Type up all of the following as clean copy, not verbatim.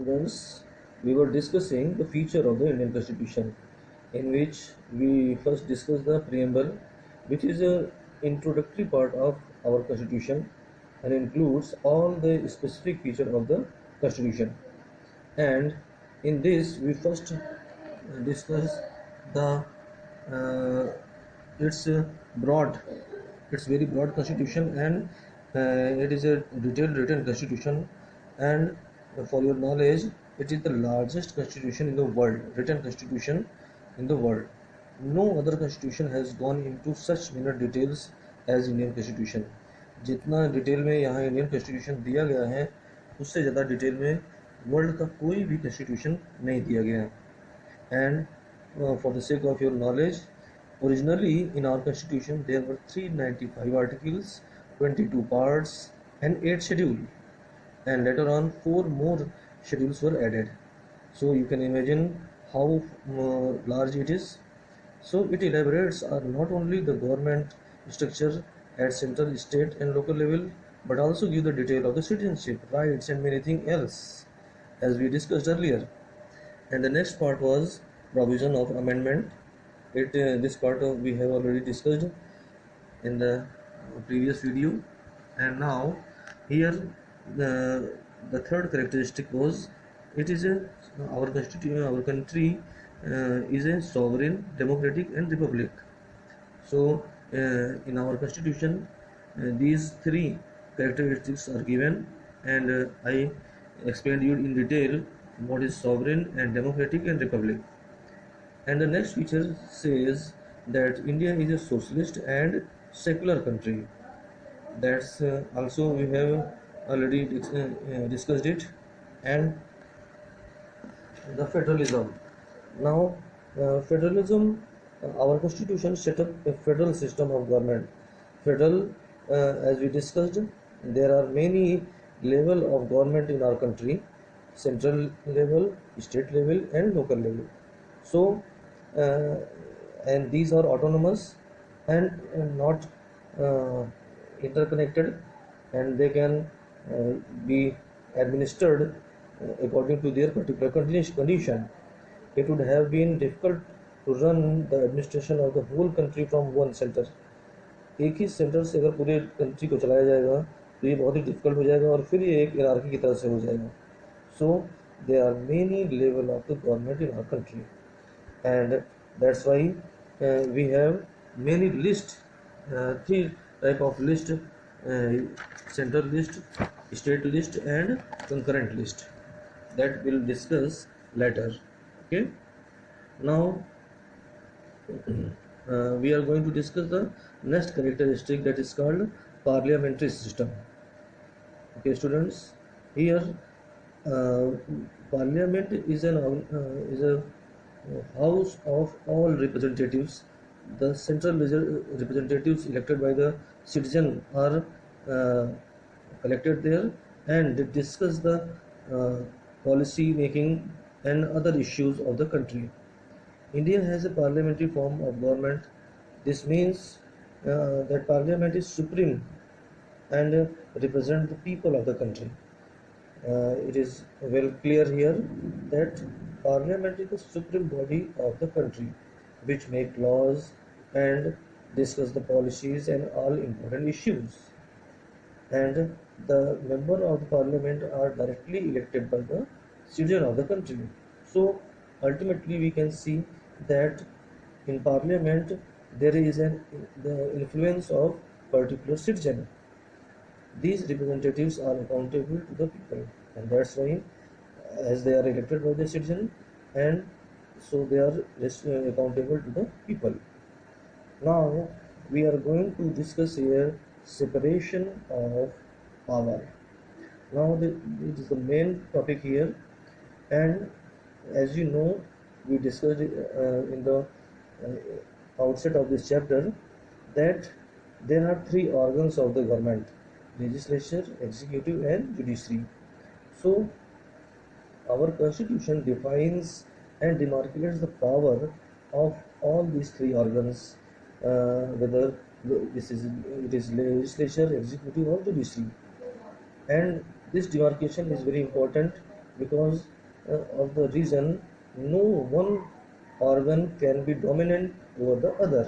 Students, we were discussing the feature of the Indian Constitution, in which we first discussed the preamble, which is a introductory part of our Constitution and includes all the specific feature of the Constitution. And in this, we first discuss the uh, its broad, it's very broad constitution, and it is a detailed written constitution. And for your knowledge, it is the largest constitution in the world, written constitution in the world. No other constitution has gone into such minute details as Indian constitution. जितना detail में यहाँ Indian constitution दिया गया है, उससे ज़्यादा detail में world का कोई भी कॉन्स्टिट्यूशन नहीं दिया गया है. And for the sake of your knowledge, originally in our constitution there were 395 articles, 22 parts and 8 schedules, and later on 4 more schedules were added. So you can imagine how large it is. So it elaborates not only the government structure at central, state and local level, but also give the detail of the citizenship, rights and many things else, as we discussed earlier. And the next part was provision of amendment. This part we have already discussed in the previous video. And now here the third characteristic was, it is our constitution, our country is a sovereign, democratic and republic. So in our constitution these three characteristics are given, and I explained you in detail what is sovereign and democratic and republic. And the next feature says that India is a socialist and secular country. That's also we have already discussed it. And the federalism. Now federalism, our constitution set up a federal system of government. Federal, as we discussed, there are many level of government in our country: central level, state level and local level. So and these are autonomous and not interconnected, and they can be administered according to their particular condition. It would have been difficult to run the administration of the whole country from one center. एक ही centre से अगर पूरे country को चलाया जाएगा तो ये बहुत ही डिफिकल्ट हो जाएगा और फिर ये एक इरारकी की तरह से हो जाएगा. So there are many level of the government in our country, and that's why we have many list, three type of list: central list, state list and concurrent list, that we'll discuss later. Okay, now we are going to discuss the next characteristic, that is called parliamentary system. Okay students, here parliament is a house of all representatives. The central representatives elected by the citizen are collected there, and they discuss the policy making and other issues of the country. India has a parliamentary form of government. This means that parliament is supreme and represent the people of the country. It is well clear here that Parliament is the supreme body of the country, which make laws and discuss the policies and all important issues. And the member of the Parliament are directly elected by the citizen of the country. So ultimately we can see that in Parliament there is the influence of particular citizen. These representatives are accountable to the people, and that's why, as they are elected by the citizen, and so they are accountable to the people. Now we are going to discuss here separation of power. Now it is the main topic here, and as you know, we discussed in the outset of this chapter that there are three organs of the government: legislature, executive and judiciary. So our constitution defines and demarcates the power of all these three organs, whether it is legislature, executive or judiciary. And this demarcation is very important because of the reason no one organ can be dominant over the other.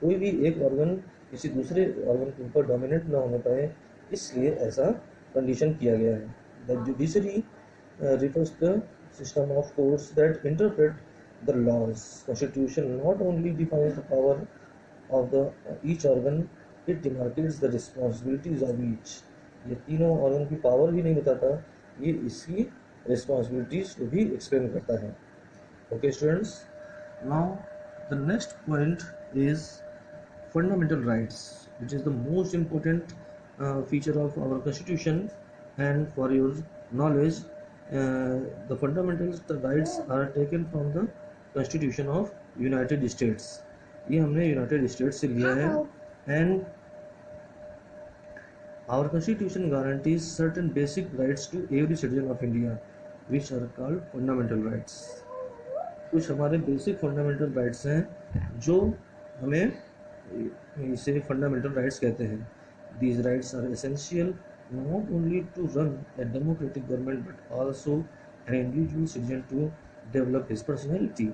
कोई भी एक organ किसी दूसरे organ के ऊपर dominant ना होने पाए, इसलिए ऐसा condition किया गया है. The judiciary refers to the system of courts that interpret the laws. Constitution not only defines the power of the each organ, it demarcates the responsibilities of each. ये तीनों ऑर्गन की पावर ही नहीं बताता, ये इसकी रिस्पॉन्सिबिलिटीज को भी explain करता है. Okay students, now the next point is fundamental rights, which is the most important feature of our constitution. And for your knowledge, the fundamental rights are taken from the Constitution of United States. ये हमने United states से लिया है. And our constitution guarantees certain basic rights to every citizen of India, which are called fundamental rights. कुछ हमारे basic fundamental rights हैं जो हमें इसे फंडामेंटल राइट्स कहते हैं. These rights are essential not only to run a democratic government but also an individual citizen to develop his personality.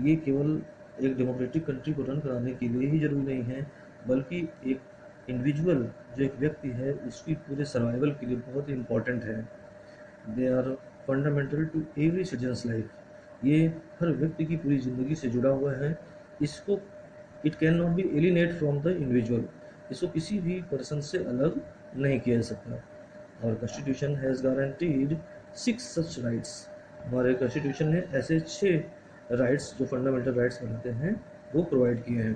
ये केवल एक डेमोक्रेटिक कंट्री को रन कराने के लिए ही जरूरी नहीं है, बल्कि एक इंडिविजुअल जो एक व्यक्ति है उसकी पूरे सर्वाइवल के लिए बहुत ही इम्पोर्टेंट है. They are fundamental to every citizen's life. ये हर व्यक्ति की पूरी ज़िंदगी से जुड़ा हुआ है. इसको it can not be एलिनेट from the individual. इसको किसी भी पर्सन से अलग नहीं किया जा सकता. और constitution has guaranteed 6 such rights. हमारे कॉन्स्टिट्यूशन ने ऐसे 6 राइट्स जो फंडामेंटल राइट्स बनाते हैं वो प्रोवाइड किए हैं.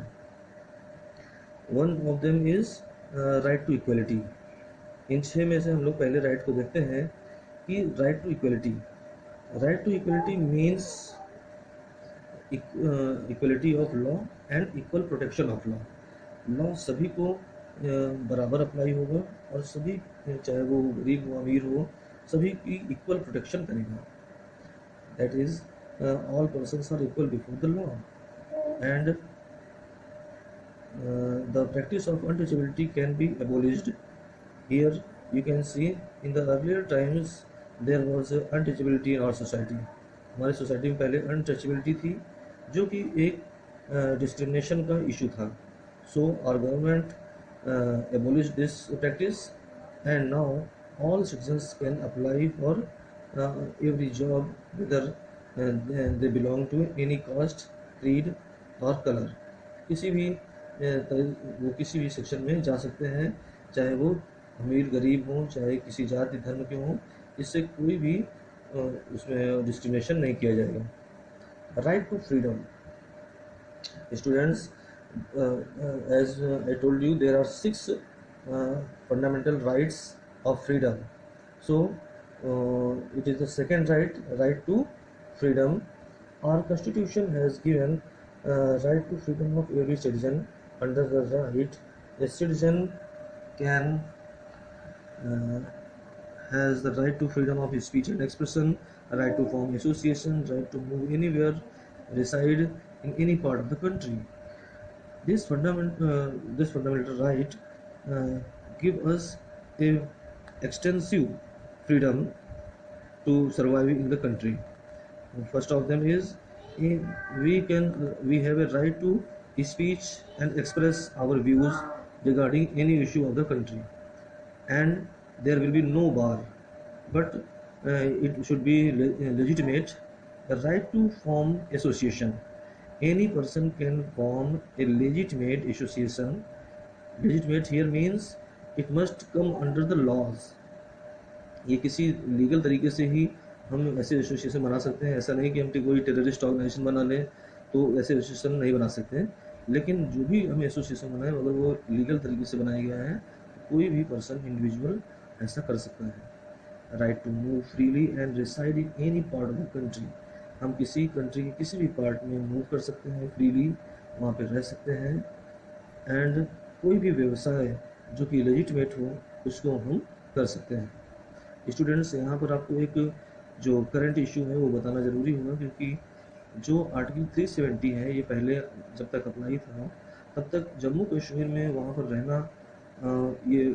One of them is right to equality. इन 6 में से हम लोग पहले राइट को देखते हैं कि right to equality. Right to equality means equality of law and equal protection of law. Law सभी को बराबर अप्लाई होगा और सभी, चाहे वो गरीब हो अमीर हो, सभी की इक्वल प्रोटेक्शन करेगा. That is all persons are equal before the law. And the practice of untouchability can be abolished. Here you can see in the earlier times there was untouchability in our society. हमारी society में पहले untouchability थी जो कि एक discrimination का issue था. So our government abolished this practice and now all citizens can apply for every job whether they belong to any caste, creed or color. किसी भी वो किसी भी सेक्शन में जा सकते हैं, चाहे वो अमीर गरीब हों, चाहे किसी जाति धर्म के हों. इससे कोई भी उसमें डिस्क्रिमिनेशन नहीं किया जाएगा. Right to freedom. Students, as I told you, there are 6 fundamental rights of freedom. So it is the second right to freedom. Our constitution has given right to freedom of every citizen. Under the right, a citizen can has the right to freedom of speech and expression, a right to form association, right to move anywhere, reside in any part of the country. This fundamental right give us a extensive freedom to survive in the country. First of them is we have a right to speech and express our views regarding any issue of the country, and there will be no bar, but it should be legitimate. The right to form association. Any person can form a legitimate association. Legitimate here means it must come under the laws. ये किसी legal तरीके से ही हम ऐसे association बना सकते हैं. ऐसा नहीं कि हम कोई टेररिस्ट ऑर्गेनाइजेशन बना लें तो ऐसे एसोसिएशन नहीं बना सकते हैं. लेकिन जो भी हमें एसोसिएशन बनाए अगर वो लीगल तरीके से बनाया गया है तो कोई भी पर्सन इंडिविजुअल ऐसा कर सकता है. Right to move freely and reside in any part of the country. हम किसी कंट्री के किसी भी पार्ट में मूव कर सकते हैं, फ्रीली वहाँ पे रह सकते हैं. एंड कोई भी व्यवसाय जो कि लेजिटिमेट हो उसको हम कर सकते हैं. स्टूडेंट्स, यहाँ पर आपको एक जो करंट इशू है वो बताना ज़रूरी होगा, क्योंकि जो आर्टिकल 370 है ये पहले जब तक अप्लाई था तब तक जम्मू कश्मीर में वहाँ पर रहना ये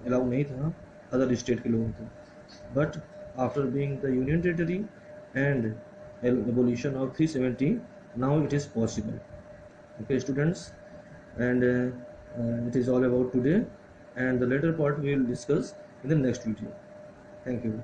अलाउ नहीं था अदर स्टेट के लोगों को. But after being the union territory and abolition of 370, now it is possible. Okay students, and it is all about today, and the later part we will discuss in the next video. Thank you.